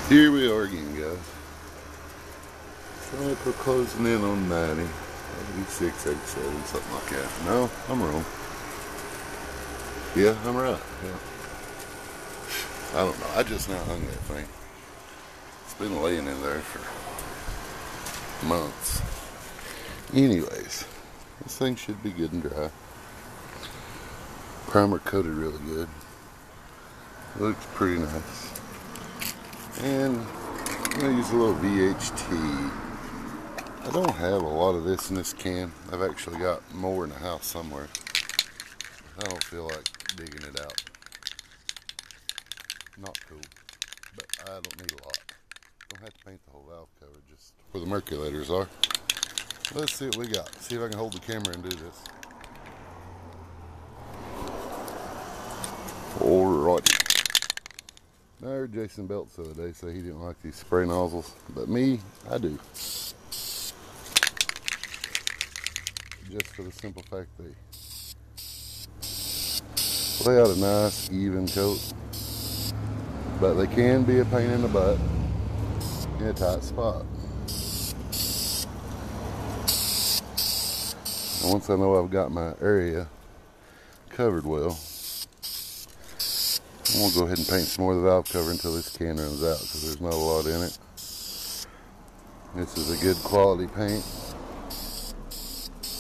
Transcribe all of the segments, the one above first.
Here we are again, guys. It's like we're closing in on 90. 86, 87, something like that. No, I'm wrong. Yeah, I'm right. Yeah. I don't know. I just now hung that thing. It's been laying in there for months. Anyways, this thing should be good and dry. Primer coated really good. Looks pretty nice. And I'm going to use a little VHT. I don't have a lot of this in this can. I've actually got more in the house somewhere. I don't feel like digging it out. Not cool, but I don't need a lot. Don't have to paint the whole valve cover, just where the merculators are. Let's see what we got. See if I can hold the camera and do this. Alrighty. I heard Jason Belts the other day say he didn't like these spray nozzles, but me, I do. Just for the simple fact they lay out a nice, even coat, but they can be a pain in the butt in a tight spot. And once I know I've got my area covered well, I'm going to go ahead and paint some more of the valve cover until this can runs out, because there's not a lot in it. This is a good quality paint,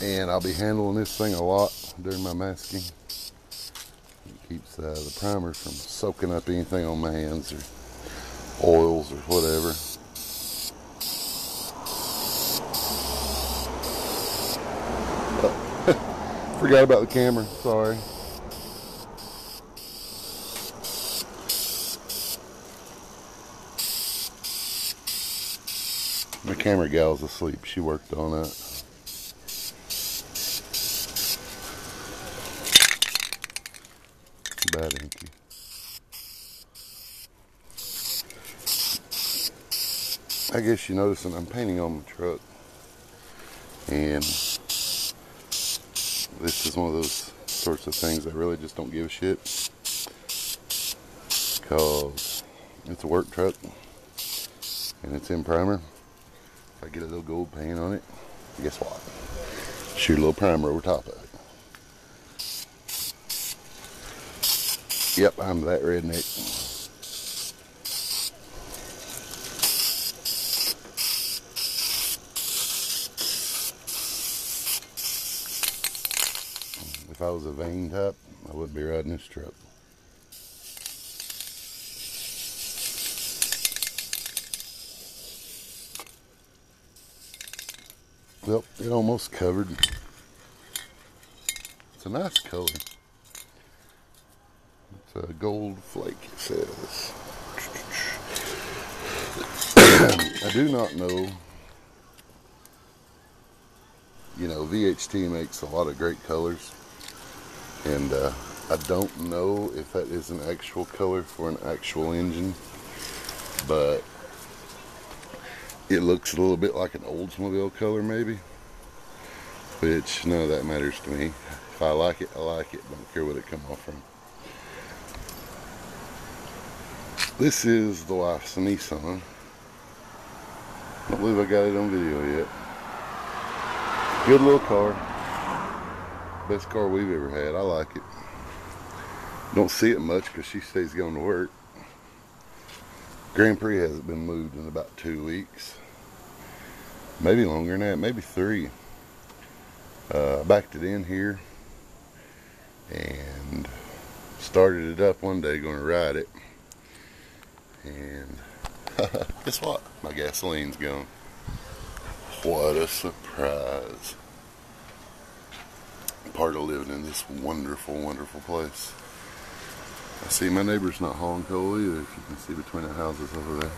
and I'll be handling this thing a lot during my masking. It keeps the primer from soaking up anything on my hands or oils or whatever. Oh, forgot about the camera, sorry. My camera gal's asleep. She worked on that. Bad inky. I guess you're noticing I'm painting on my truck. And this is one of those sorts of things I really just don't give a shit. Because it's a work truck. And it's in primer. If I get a little gold paint on it, guess what? Shoot a little primer over top of it. Yep, I'm that redneck. If I was a vein type, I wouldn't be riding this truck. Well, it almost covered. It's a nice color. It's a gold flake, it says. I do not know. You know, VHT makes a lot of great colors. And I don't know if that is an actual color for an actual engine. But it looks a little bit like an Oldsmobile color, maybe. Which, none of that matters to me. If I like it, I like it. Don't care what it come off from. This is the wife's Nissan. I don't believe I got it on video yet. Good little car. Best car we've ever had. I like it. Don't see it much because she stays going to work. Grand Prix hasn't been moved in about 2 weeks. Maybe longer than that, maybe 3. I backed it in here and started it up one day, going to ride it. And guess what? My gasoline's gone. What a surprise. Part of living in this wonderful, wonderful place. I see my neighbor's not hauling coal either, if you can see between the houses over there.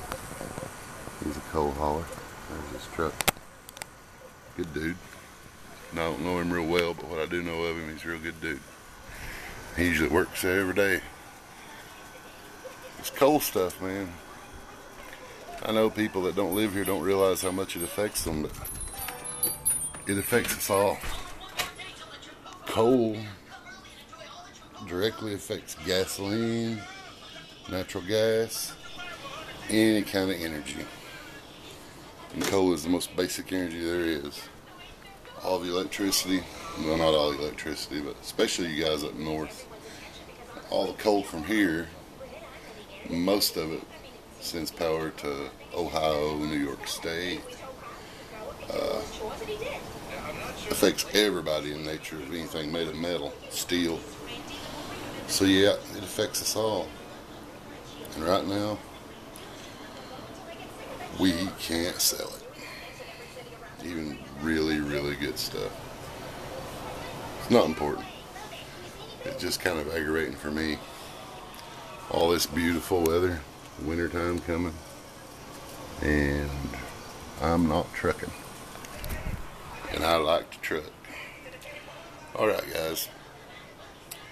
He's a coal hauler. There's his truck. Good dude. I don't know him real well, but what I do know of him, he's a real good dude. He usually works there every day. It's coal stuff, man. I know people that don't live here don't realize how much it affects them, but it affects us all. Coal directly affects gasoline, natural gas, any kind of energy. And coal is the most basic energy there is. All the electricity, well, not all the electricity, but especially you guys up north, all the coal from here, most of it sends power to Ohio, New York State. Affects everybody in nature of anything made of metal, steel. So yeah, it affects us all. And right now, we can't sell it. Even really, really good stuff. It's not important. It's just kind of aggravating for me. All this beautiful weather, wintertime coming, and I'm not trucking. And I like to truck. Alright guys,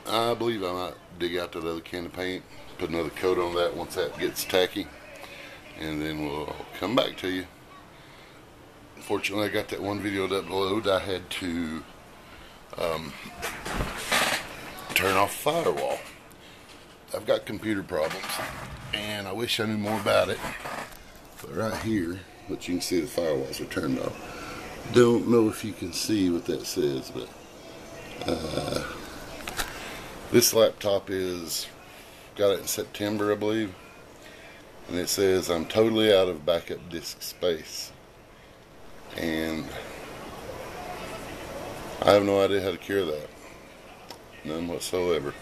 I believe I might dig out that other can of paint, put another coat on that once that gets tacky, and then we'll come back to you. Fortunately, I got that one video to upload. I had to turn off the firewall. I've got computer problems, and I wish I knew more about it. But right here, but you can see the firewalls are turned off. Don't know if you can see what that says, but this laptop got it in September, I believe, and it says I'm totally out of backup disk space, and I have no idea how to cure that, none whatsoever.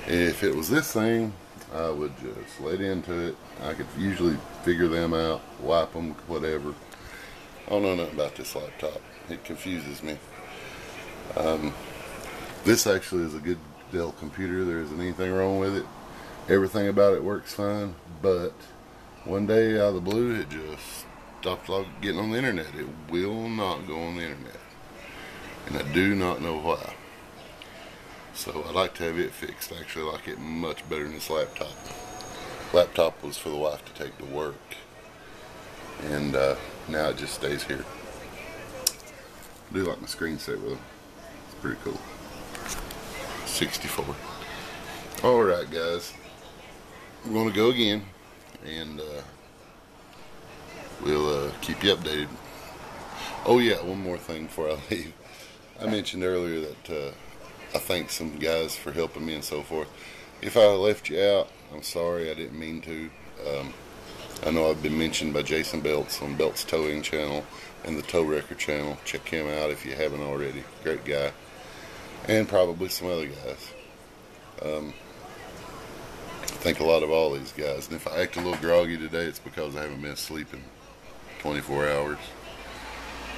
If it was this thing, I would just let into it. I could usually figure them out, wipe them, whatever. I don't know nothing about this laptop. It confuses me. This actually is a good Dell computer. There isn't anything wrong with it. Everything about it works fine, but one day out of the blue it just stopped getting on the internet. It will not go on the internet, and I do not know why. So I'd like to have it fixed. I actually like it much better than this laptop. Laptop was for the wife to take to work, and now it just stays here. I do like my screensaver though. It's pretty cool. 64. Alright guys, we're going to go again, and we'll keep you updated. Oh yeah, one more thing before I leave. I mentioned earlier that I thank some guys for helping me and so forth. If I left you out, I'm sorry, I didn't mean to. I know I've been mentioned by Jason Belts on Belts Towing channel and the Tow Wrecker channel. Check him out if you haven't already. Great guy. And probably some other guys. I think a lot of all these guys. And if I act a little groggy today, it's because I haven't been sleeping 24 hours.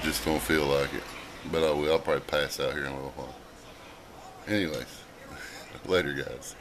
Just don't feel like it. But I will. I'll probably pass out here in a little while. Anyways, later guys.